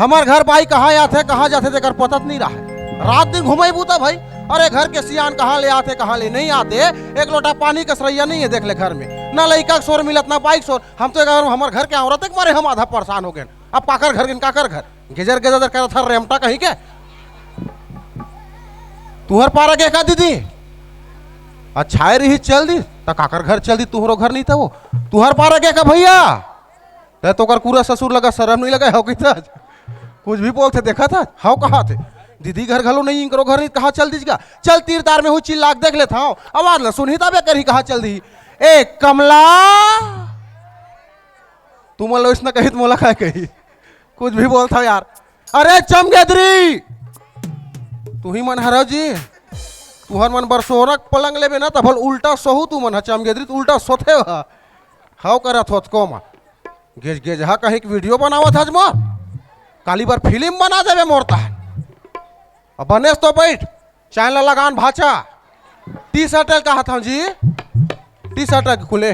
हमार घर भाई कहाँ आते कहाँ जाते तेकर पता नहीं रहा है। रात दिन घूमे बूता भाई। अरे घर के सियान कहाँ ले आते कहाँ ले नहीं आते। एक लोटा पानी का सरैया नहीं है देख ले घर में, ना लड़का शोर मिलत ना बाइक शोर। हम तो हमारे घर के औरत के मारे हम आधा परेशान हो गए। अब काकर घर काकर घर गेजर गेजर कर था रेमटा कहीं के तुहर पारा के का दीदी अच्छा रही चल दी तो काकर घर चल दी तुहरो घर नहीं था वो तुहर पारा के का भैया तो कर पूरा ससुर लगा शर्म नहीं लगा हो कि था कुछ भी बोलते देखा था हाउ कहा थे दीदी घर घलो नहीं करो घर नहीं कहा चल दीजिएगा चल तीरदार में हुई चिल्लाक देख लेता हूँ आवाज ल सुनी तबे करी कहा चल दी ए कमला तुम लो इसने कही मोला क्या कही कुछ भी बोलता यार। अरे चमगेदरी तू ही मन हरो जी तुहर मन बरसोरक पलंग लेबे ना तब उल्टा सोहू तू मन चमगेदरी उल्टा सोथे हाउ करत होत को मा गेज गेज हा कहीं वीडियो बनावत हज मोर काली बार फिल्म बना देवे मोरता है। अब बनेस तो बैठ चैनल लगान भाचा टी शर्ट कहा था जी टी शर्ट खुले।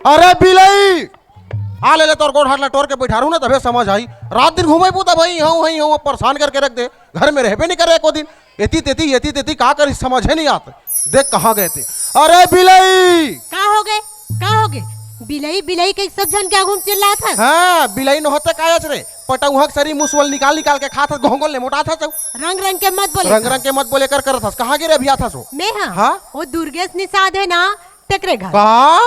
अरे बिलई आ ले तोर गोड़ हाथ टोर के बैठा ना तबे समझ आई। रात दिन घूमे पूता भाई हूँ परेशान करके रख दे घर में रहबे नहीं करे एको दिन एती तेती का कर समझे नहीं आते देख कहाँ गए थे। अरे बिलई का हो गए बिलई बिलई के सब जन क्या घूम चिल्ला था। हाँ बिलई न होते कायच रे पटौहक सरी मुसवल निकाल के खाता घोंगल ले मोटा था रंग रंग के मत बोले मत बोले कर था कहाँ गिरे अभी था सो मैं हाँ वो दुर्गेश निषाद है ना तेरे घर का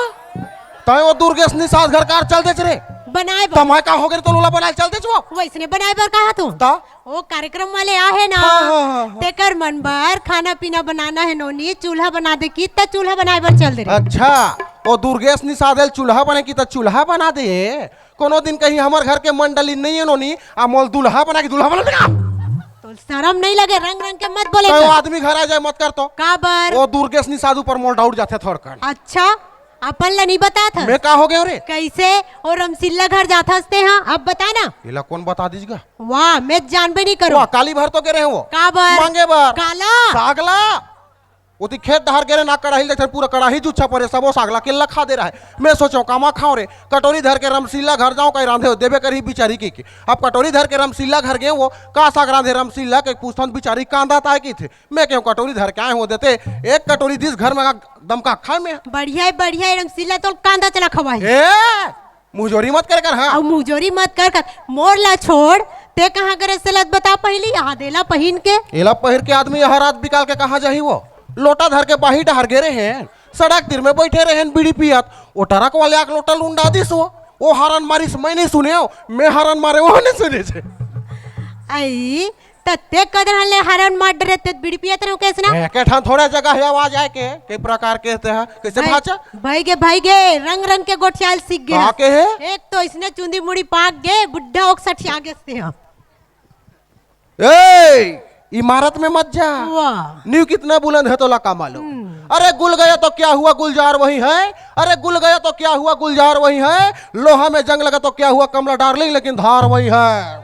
तय वो दुर्गेश निषाद घर कार चल दे रे बनाए तमाय का हो गए तो लोला बनाए चल दे वैसने बनाए बर कहा तू वो कार्यक्रम वाले आ है ना तेकर मन बर खाना पीना बनाना है नोनी चूल्हा बना दे की त चूल्हा बनाए बर चल दे। अच्छा वो दुर्गेश निषाद चूल्हा बने की त चूल्हा बना दे कोनो दिन कहीं हमारे घर के मंडली नहीं है नोनी मोल दूल्हा बना के दूल्हा बना देगा तो शर्म नहीं लगे रंग रंग के मत बोले तो आदमी घर आ जाए मत कर तो का बर वो दुर्गेश निषाद ऊपर मोल डाउट जाते थोड़ कर। अच्छा अपन ला नहीं बता था मैं का हो गया रे कैसे और रमसिल्ला घर जाता हंसते हाँ अब बता ना इला कौन बता दीजिएगा। वाह मैं जानबे नहीं करूँ काली भर तो गे रहे वो का बर मांगे बर काला सागला उती खेत दहार गे ना कड़ाही देख पूरा कड़ाही जुच्छा पड़े सबो सागला केला खा दे रहा है। मैं सोचो कामा खाओ रे कटोरी धर के रमसिल्ला घर जाऊं कहीं रांधे देवे कर ही बिचारी की अब कटोरी धर के रमसिल्ला घर गए वो का साग रांधे रमसिल्ला के पूछता बिचारी कांदा ताय की थे मैं क्यों कटोरी धर के आए हो देते एक कटोरी जिस घर में दमका खाए में बढ़िया रमसिल्ला तो कांदा चला खवाई मुजोरी मत कर हाँ मुजोरी मत कर मोर ला छोड़ ते कहाँ करे सलत बता पहली यहाँ देला पहिन के एला पहिर के आदमी हर रात बिकाल के कहाँ जाही वो लोटा धर के बाही डहर गे रहे हैं सड़क तीर में बैठे रहे बीड़ी पियत वो ट्रक वाले आक लोटा लुंडा दिस वो हरन मारिस मैं नहीं सुने मैं हरन मारे वो नहीं सुने छे आई तत्ते कदर हले हरन मार डरे ते बीड़ी पियत रहो कैसे ना के ठान थोड़ा जगह है आवाज आए के प्रकार कहते हैं कैसे भाचा भाई गे रंग रंग के गोठियाल सीख गए के है एक तो इसने चुंदी मुड़ी पाक गे बुढ़ा ओक आगे से हां ए इमारत में मत जा न्यू कितना बुलंद है तो लका मालूम। अरे गुल गया तो क्या हुआ गुलजार वही है अरे गुल गया तो क्या हुआ गुलजार वही है लोहा में जंग लगा तो क्या हुआ कमला डार्लिंग लेकिन धार वही है।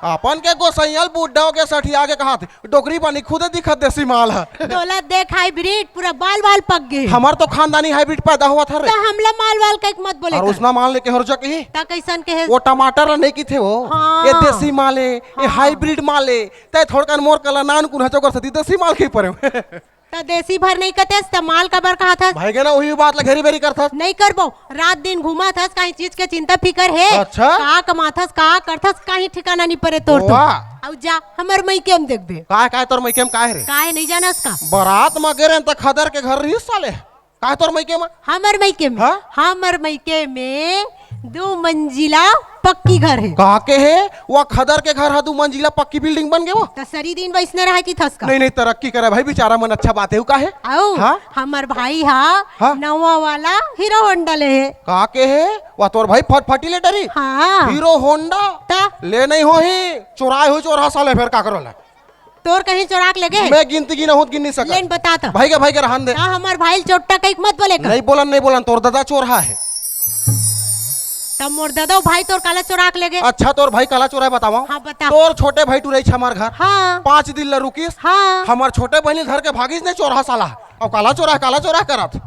अपन के गोसैयल बुड्ढा के सठी आगे कहा थे डोकरी पानी खुद दिखत देसी माल है दौलत देख हाइब्रिड पूरा बाल बाल पक गए हमार तो खानदानी हाइब्रिड पैदा हुआ था रे हमला माल वाल का एक मत बोले और उसना माल लेके हर जगह ता कैसन के है वो टमाटर नहीं की थे वो हाँ। ये देसी माले ये हाइब्रिड माले तय थोड़कन मोर कला नान कुन हचो कर सती देसी माल के परे ता देसी भर नहीं कते ता माल का बर कहा था भाई के ना वही बात घेरी बेरी करथस नहीं करबो रात दिन घुमा थस काई चीज के चिंता फिकर है अच्छा का कमाथस का करथस काई ठिकाना नहीं परे तोर तो औ जा हमर मई केम देखबे काय तोर मई केम काय रे काय नहीं जानस का बारात में गेरे त खदर के घर रही साले काय तोर मई केम हमर मई के में हमर मई के में 2 मंजिला पक्की घर है कहा के है वो खदर के घर है 2 मंजिला पक्की बिल्डिंग बन गए वो तो सरी दिन वैसने रहा की थस का नहीं तरक्की करे भाई बेचारा मन अच्छा बात है का है आओ हमर भाई हा नवा वाला हीरो होंडा ले है कहा के है वो तोर भाई फटफटी ले डरी हाँ हीरो होंडा ले नहीं हो ही चुराए हो चोरा साले फिर का करोला तोर कहीं चोराक लगे मैं गिनती गिना होत गिन नहीं सकता लेन बताता भाई के रहन दे हमार भाई चोट्टा कई मत बोले नहीं बोलन तोर दादा चोरहा है तब मोर दादा भाई तोर काला चोराक लेगे अच्छा तोर भाई काला चोरा बतावा हाँ बता तोर छोटे भाई टुरई हमार घर हाँ 5 दिन ला रुकिस हाँ हमार छोटे बहनी घर के भागिस ने चोरहा साला और काला चोरा करत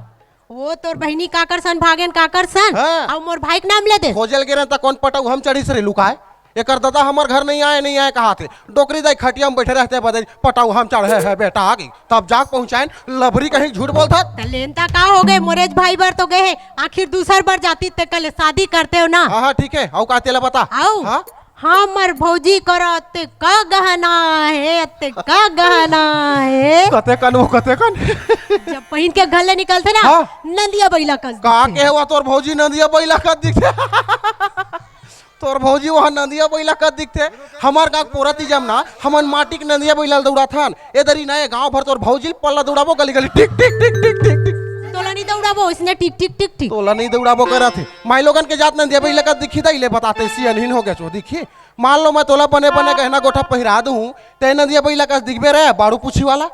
वो तोर बहनी काकर सन भागेन काकर सन हाँ। और मोर भाई के नाम ले दे खोजल गिरे त कौन पटाऊ हम चढ़ी से लुकाए एकर दादा हमार घर नहीं आए कहा थे डोकरी दाई खटिया में बैठे रहते बदल पटाऊ हम चढ़े है बेटा आ गई तब जाग पहुंचाएं लबरी कहीं झूठ बोलता लेनता का हो गए मोरेज भाई बर तो गए आखिर दूसर बार जाती ते कल शादी करते हो ना। हाँ ठीक है आओ का तेला बता आओ हाँ हाँ मर भौजी करो ते का गहना है ते का गहना है कते कन जब पहिन के घर ले निकलते ना हाँ। नंदिया बैला कस का के हुआ तोर भौजी नंदिया बैला का दिखते तोर भौजी वहाँ नंदिया बैला का दिखते हमार गाँव पोरती जमना हमन माटी के नंदिया बैला दौड़ा थान इधर ही नए गाँव भर तोर भौजी पल्ला दौड़ाबो गली गली टिक टिक टिक टिक टिक टिक तोला नहीं दौड़ाबो इसने टिक टिक टिक टिक तोला नहीं दौड़ाबो करा थे माई लोगन के जात नंदिया बैला का दिखी था इले बताते सी अनहीन हो गया चो दिखी मान लो मैं तोला बने बने गहना गोठा पहिरा दूं ते नंदिया बैला का दिखबे रहे बारू पूछी वाला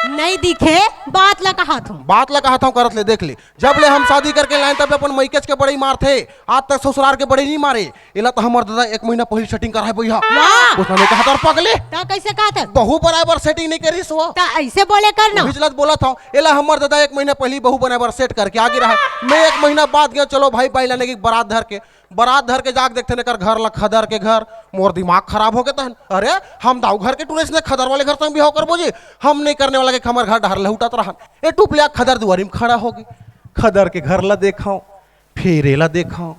नहीं दिखे बात ला कहा तुम बात ला कहा था करत ले देख ले जब ले हम शादी करके लाए तब अपन मैकेज के बड़े मार थे आज तक ससुराल के बड़े नहीं मारे इला तो हमार दादा 1 महीना पहले सेटिंग करा है भैया वाह उसने कहा था पगले ता कैसे कहा था बहू बराबर सेटिंग नहीं करी सो ता ऐसे बोले करना बिचलत बोला था इला हमार दादा 1 महीना पहले बहू बराबर सेट करके आगे रहा मैं 1 महीना बाद गया चलो भाई पाई लाने की बारात धर के जाग देखते कर घर ला खदर के घर मोर दिमाग खराब हो गया तहन अरे हम दाऊ घर के टूरिस्ट ने खदर वाले घर संग भी होकर बोझे हम नहीं करने वाला के हमार घर डहर लहुटत रहा ए टुपलिया खदर दुआरी में खड़ा होगी खदर के घर ला देखाओ फिर एला देखाओ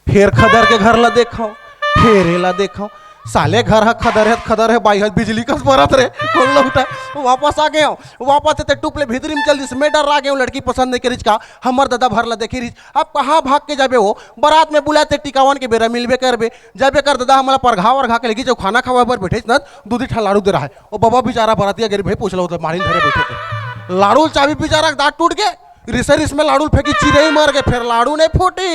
फिर खदर के घर ला देखाओ फिर एला देखाओ साले घर है खदर है बाई है बिजली कस बरत रे कौन लौटा वापस आ गया वापस ते टुपले भीतरी में चल दिस मैं डर आ गया लड़की पसंद नहीं करी का हमर दादा भर ला देखी रिच अब कहाँ भाग के जाबे हो बारात में बुलाते टिकावन के बेरा मिलबे करबे जाबे कर दादा हमारा परघा वर्घा के लगी जो खाना खावा पर बैठे न दूधी ठा लाड़ू दे रहा है ओ बाबा बेचारा बरातिया गरीब भाई पूछ लो तो मारी धरे बैठे थे लाड़ू चाबी बेचारा दांत टूट गए रिसर में लाड़ू फेंकी चिड़े ही मर गए फिर लाड़ू नहीं फूटे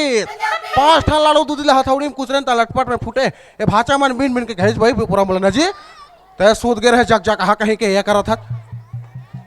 5 ठा लाड़ू दूध ला हथौड़ी में कुचरन ता लटपट में फूटे ए भाचा मन बिन बिन के घेज भाई पूरा बोला जी तय सूद गे रहे जग कहा कहीं के ये करत हत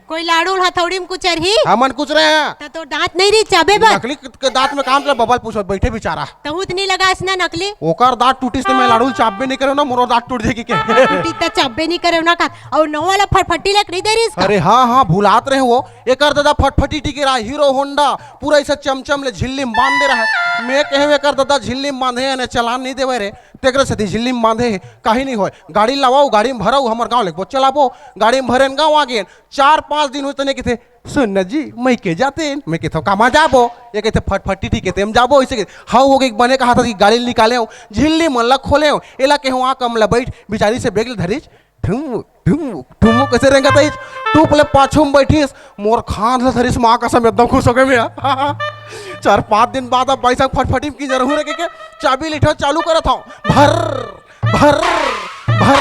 कोई लाड़ू हथौड़ी में कुछ रही हमन कुछ रहे हैं तो दांत नहीं रही चाबे बस नकली के दांत में काम चला बबल पूछो बैठे बेचारा तहूत नहीं लगा इसने नकली ओकर दांत टूटिस तो मैं लाड़ू चाबे नहीं करे ना मोरो दांत टूट जाएगी के टूटी त चाबे नहीं करे ना का और नौ वाला फटफटी लकड़ी दे रही इसका अरे हाँ भुलात रहे वो एकर दादा फटफटी टिके रहा हीरो होंडा पूरा ऐसा चमचम ले झिल्ली में बांध दे रहा है मैं कहे एकर दादा झिल्ली में बांधे ने चलान नहीं देवे रे तेकरे से झिल्ली में बांधे कहीं नहीं होए गाड़ी लावाओ गाड़ी में भराओ हमार गाँव लेके चलाबो गाड़ी में भरे गाँव आ गए 4-5 दिन होते नहीं कहते सुन जी मैं के जाते मैं कहता हूँ कामा जाबो ये कहते फटफटी ठीक है जाबो ऐसे हाँ हो गई बने कहा था कि गाड़ी निकाले हो झिल्ली मल्ला खोले हो एला के वहाँ कमला बैठ बिचारी से बेग धरीज ठुमू कैसे रहेंगे तई टूप ले पाछू में बैठीस मोर खान धरीस माँ का समय एकदम खुश हो गए मैं 4-5 दिन बाद अब भाई साहब फटफटी की जरूर है के चाबी लिठो चालू करत हूँ भर भर भर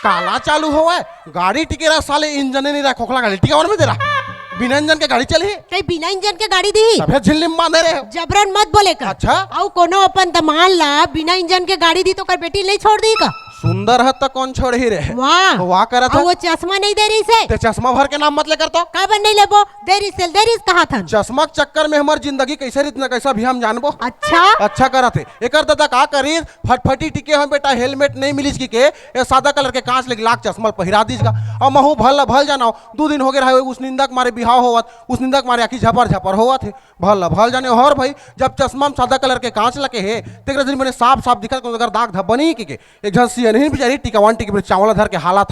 काला चालू हुआ है गाड़ी टिके रहा साले इंजन नहीं रहा खोखला गाड़ी टिका और में दे रहा बिना इंजन के गाड़ी चली कहीं बिना इंजन के गाड़ी दी सफेद झिल्ली में बांधे रहे जबरन मत बोले का अच्छा आओ कोनो अपन दमान ला बिना इंजन के गाड़ी दी तो कर बेटी नहीं छोड़ दी का सुंदर है तो कौन छोड़ ही रहे वाह वाह करा था वो चश्मा नहीं दे रही से ते चश्मा भर के नाम मत लेकर तो का बन नहीं लेबो देरी से देरी कहा था चश्मा के चक्कर में हमारी जिंदगी कैसे इतना कैसा भी हम जानबो अच्छा करा थे एकर दादा का करी फटफटी टिके हम बेटा हेलमेट नहीं मिलिस की के ये सादा कलर के कांच लग लाख चश्मा पहिरा दीस का और महू भल जाना 2 दिन हो गए रहे उस निंदा के मारे बिहाव होवत उस निंदा के मारे आखी झपर होवत है भल जाने और भाई जब चश्मा में सादा कलर के कांच लगे है तेरे दिन मैंने साफ दिखा अगर दाग धब्बा नहीं की एक झन सी नहीं बेचारी टिकावन टिके चावल धर के हालात